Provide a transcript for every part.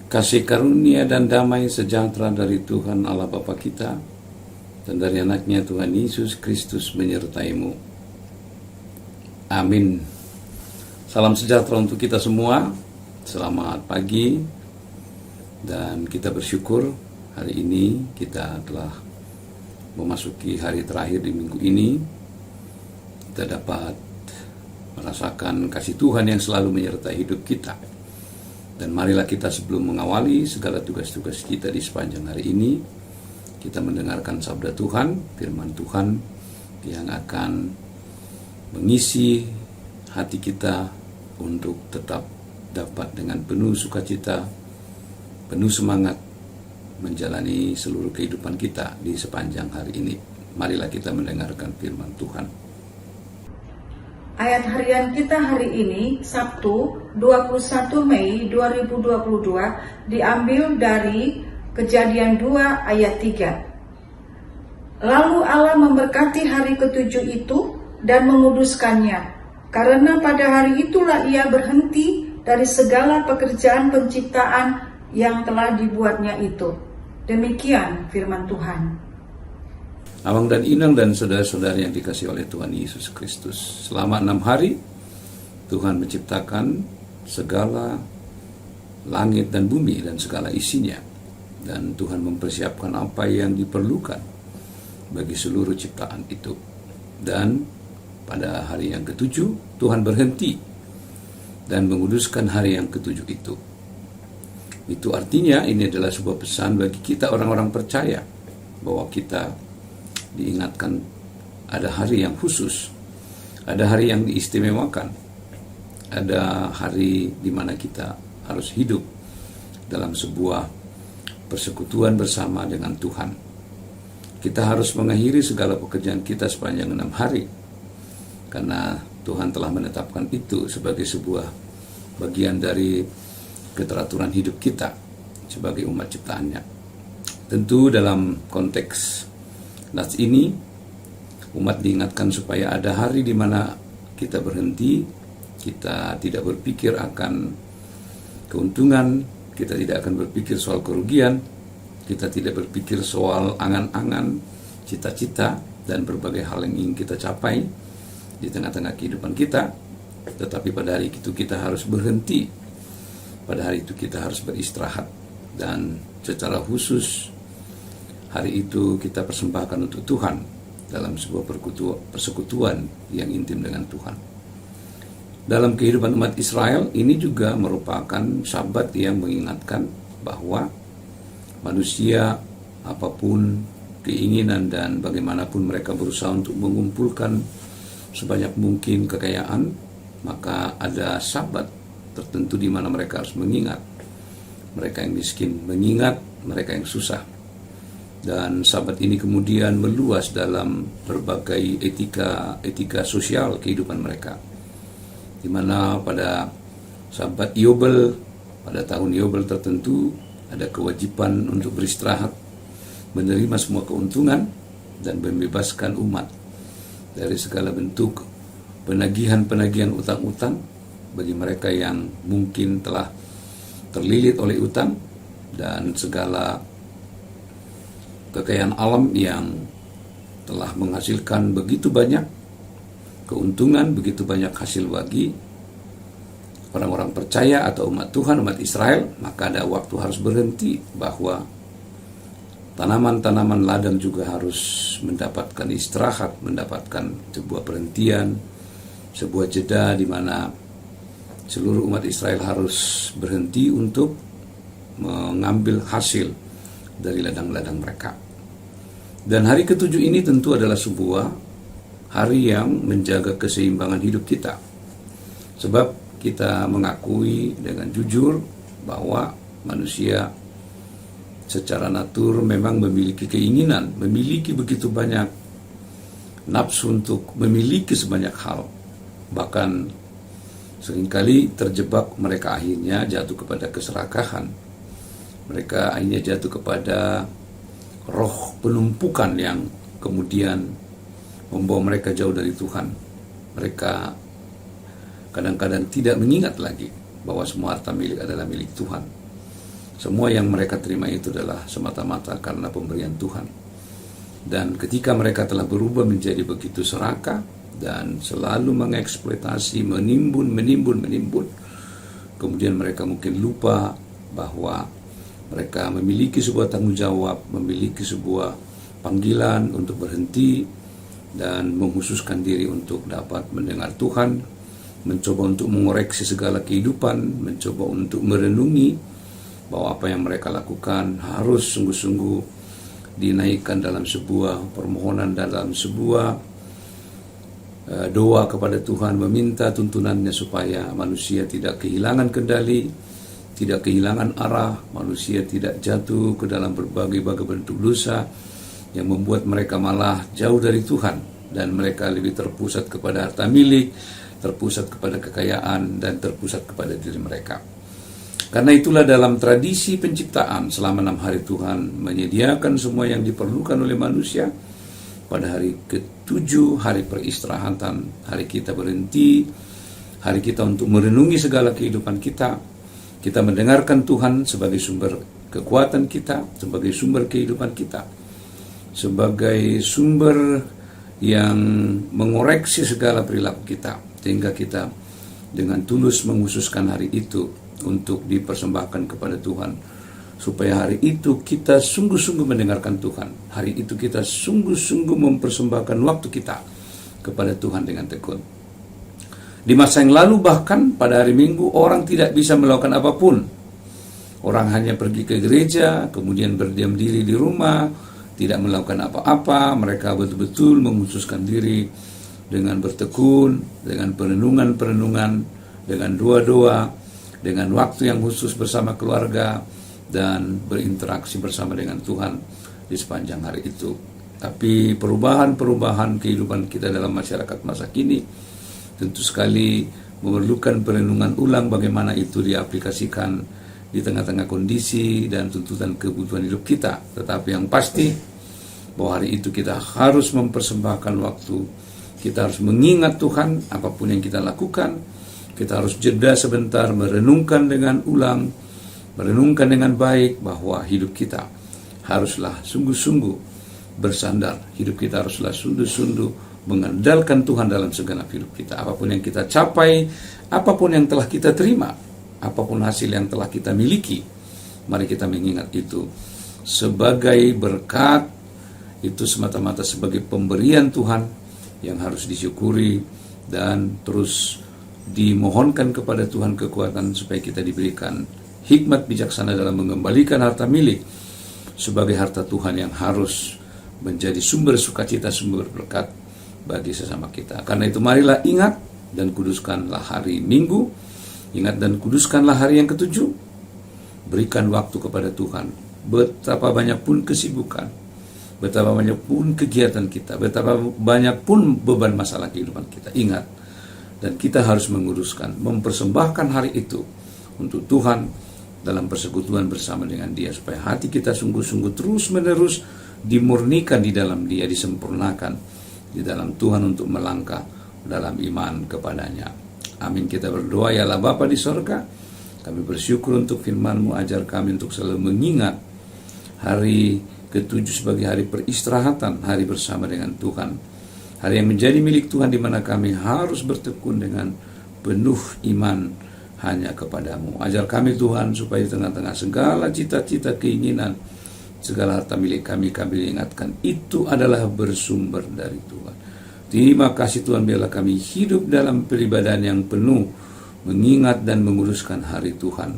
Kasih karunia dan damai sejahtera dari Tuhan Allah Bapa kita dan dari anaknya Tuhan Yesus Kristus menyertaimu. Amin. Salam sejahtera untuk kita semua. Selamat pagi. Dan kita bersyukur hari ini kita telah memasuki hari terakhir di minggu ini. Kita dapat merasakan kasih Tuhan yang selalu menyertai hidup kita. Dan marilah kita sebelum mengawali segala tugas-tugas kita di sepanjang hari ini, kita mendengarkan sabda Tuhan, firman Tuhan yang akan mengisi hati kita untuk tetap dapat dengan penuh sukacita, penuh semangat menjalani seluruh kehidupan kita di sepanjang hari ini. Marilah kita mendengarkan firman Tuhan. Ayat harian kita hari ini, Sabtu 21 Mei 2022, diambil dari Kejadian 2 ayat 3. Lalu Allah memberkati hari ketujuh itu dan menguduskannya, karena pada hari itulah ia berhenti dari segala pekerjaan penciptaan yang telah dibuatnya itu. Demikian firman Tuhan. Abang dan Inang dan saudara-saudara yang dikasihi oleh Tuhan Yesus Kristus, selama 6 hari Tuhan menciptakan segala langit dan bumi dan segala isinya, dan Tuhan mempersiapkan apa yang diperlukan bagi seluruh ciptaan itu. Dan pada hari yang ketujuh Tuhan berhenti dan menguduskan hari yang ketujuh itu. Itu artinya ini adalah sebuah pesan bagi kita orang-orang percaya bahwa kita diingatkan ada hari yang khusus, ada hari yang diistimewakan, ada hari di mana kita harus hidup dalam sebuah persekutuan bersama dengan Tuhan. Kita harus mengakhiri segala pekerjaan kita sepanjang 6 hari, karena Tuhan telah menetapkan itu sebagai sebuah bagian dari keteraturan hidup kita sebagai umat ciptaannya. Tentu dalam konteks Nats ini, umat diingatkan supaya ada hari di mana kita berhenti, kita tidak berpikir akan keuntungan, kita tidak akan berpikir soal kerugian, kita tidak berpikir soal angan-angan, cita-cita, dan berbagai hal yang ingin kita capai di tengah-tengah kehidupan kita. Tetapi pada hari itu kita harus berhenti, pada hari itu kita harus beristirahat, dan secara khusus hari itu kita persembahkan untuk Tuhan dalam sebuah persekutuan yang intim dengan Tuhan. Dalam kehidupan umat Israel, ini juga merupakan Sabat yang mengingatkan bahwa manusia, apapun keinginan dan bagaimanapun mereka berusaha untuk mengumpulkan sebanyak mungkin kekayaan, maka ada Sabat tertentu di mana mereka harus mengingat. Mereka yang miskin mengingat mereka yang susah. Dan Sabat ini kemudian meluas dalam berbagai etika sosial kehidupan mereka, di mana pada Sabat Yobel, pada tahun Yobel tertentu ada kewajiban untuk beristirahat, menerima semua keuntungan, dan membebaskan umat dari segala bentuk penagihan-penagihan utang-utang bagi mereka yang mungkin telah terlilit oleh utang, dan segala kekayaan alam yang telah menghasilkan begitu banyak keuntungan, begitu banyak hasil bagi orang-orang percaya atau umat Tuhan, umat Israel. Maka ada waktu harus berhenti, bahwa Tanaman-tanaman ladang juga harus mendapatkan istirahat, mendapatkan sebuah perhentian, sebuah jeda di mana seluruh umat Israel harus berhenti untuk mengambil hasil dari ladang-ladang mereka. Dan hari ketujuh ini tentu adalah sebuah hari yang menjaga keseimbangan hidup kita. Sebab kita mengakui dengan jujur bahwa manusia secara natur memang memiliki keinginan, memiliki begitu banyak nafsu untuk memiliki sebanyak hal. Bahkan seringkali terjebak, mereka akhirnya jatuh kepada keserakahan. Mereka akhirnya jatuh kepada roh penumpukan yang kemudian membawa mereka jauh dari Tuhan. Mereka kadang-kadang tidak mengingat lagi bahwa semua harta milik adalah milik Tuhan. Semua yang mereka terima itu adalah semata-mata karena pemberian Tuhan. Dan ketika mereka telah berubah menjadi begitu serakah dan selalu mengeksploitasi, menimbun, kemudian mereka mungkin lupa bahwa mereka memiliki sebuah tanggung jawab, memiliki sebuah panggilan untuk berhenti dan menghususkan diri untuk dapat mendengar Tuhan, mencoba untuk mengoreksi segala kehidupan, mencoba untuk merenungi bahwa apa yang mereka lakukan harus sungguh-sungguh dinaikkan dalam sebuah permohonan, dalam sebuah doa kepada Tuhan, meminta tuntunannya supaya manusia tidak kehilangan kendali, tidak kehilangan arah, manusia tidak jatuh ke dalam berbagai bentuk dosa yang membuat mereka malah jauh dari Tuhan, dan mereka lebih terpusat kepada harta milik, terpusat kepada kekayaan, dan terpusat kepada diri mereka. Karena itulah dalam tradisi penciptaan selama 6 hari Tuhan menyediakan semua yang diperlukan oleh manusia. Pada hari ke-7, hari peristirahatan, hari kita berhenti, hari kita untuk merenungi segala kehidupan kita. Kita mendengarkan Tuhan sebagai sumber kekuatan kita, sebagai sumber kehidupan kita, sebagai sumber yang mengoreksi segala perilaku kita, sehingga kita dengan tulus menghususkan hari itu untuk dipersembahkan kepada Tuhan, supaya hari itu kita sungguh-sungguh mendengarkan Tuhan. Hari itu kita sungguh-sungguh mempersembahkan waktu kita kepada Tuhan dengan tekun. Di masa yang lalu bahkan pada hari Minggu orang tidak bisa melakukan apapun. Orang hanya pergi ke gereja, kemudian berdiam diri di rumah, tidak melakukan apa-apa. Mereka betul-betul menghususkan diri dengan bertekun, dengan perenungan-perenungan, dengan doa-doa, dengan waktu yang khusus bersama keluarga, dan berinteraksi bersama dengan Tuhan di sepanjang hari itu. Tapi perubahan kehidupan kita dalam masyarakat masa kini tentu sekali memerlukan perenungan ulang bagaimana itu diaplikasikan di tengah-tengah kondisi dan tuntutan kebutuhan hidup kita. Tetapi yang pasti bahwa hari itu kita harus mempersembahkan waktu, kita harus mengingat Tuhan apapun yang kita lakukan. Kita harus jeda sebentar, merenungkan dengan ulang, merenungkan dengan baik bahwa hidup kita haruslah sungguh-sungguh bersandar. Hidup kita haruslah sungguh-sungguh mengandalkan Tuhan dalam segala hidup kita. Apapun yang kita capai, apapun yang telah kita terima, apapun hasil yang telah kita miliki, mari kita mengingat itu sebagai berkat, itu semata-mata sebagai pemberian Tuhan yang harus disyukuri dan terus dimohonkan kepada Tuhan kekuatan supaya kita diberikan hikmat bijaksana dalam mengembalikan harta milik sebagai harta Tuhan yang harus menjadi sumber sukacita, sumber berkat bagi sesama kita. Karena itu marilah ingat dan kuduskanlah hari Minggu, ingat dan kuduskanlah hari yang ke-7, berikan waktu kepada Tuhan. Betapa banyak pun kesibukan, betapa banyak pun kegiatan kita, betapa banyak pun beban masalah kehidupan kita, ingat. Dan kita harus menguruskan, mempersembahkan hari itu untuk Tuhan dalam persekutuan bersama dengan Dia, supaya hati kita sungguh-sungguh terus-menerus dimurnikan di dalam Dia, disempurnakan di dalam Tuhan untuk melangkah dalam iman kepadanya. Amin. Kita berdoa. Ya Allah Bapa di sorga, kami bersyukur untuk firman-Mu, ajar kami untuk selalu mengingat hari ke-7 sebagai hari peristirahatan, hari bersama dengan Tuhan. Hari yang menjadi milik Tuhan, di mana kami harus bertekun dengan penuh iman hanya kepadamu. Ajar kami Tuhan supaya di tengah-tengah segala cita-cita, keinginan, segala harta milik kami ingatkan itu adalah bersumber dari Tuhan. Terima kasih Tuhan, biarlah kami hidup dalam peribadahan yang penuh, mengingat dan menguruskan hari Tuhan.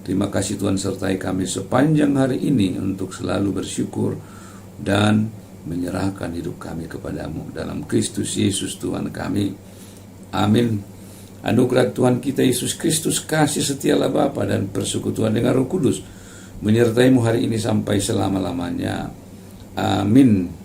Terima kasih Tuhan, sertai kami sepanjang hari ini untuk selalu bersyukur dan menyerahkan hidup kami kepadamu. Dalam Kristus Yesus Tuhan kami. Amin. Anugerah Tuhan kita Yesus Kristus, kasih setialah Bapa dan persekutuan dengan Roh Kudus menyertaimu hari ini sampai selama-lamanya. Amin.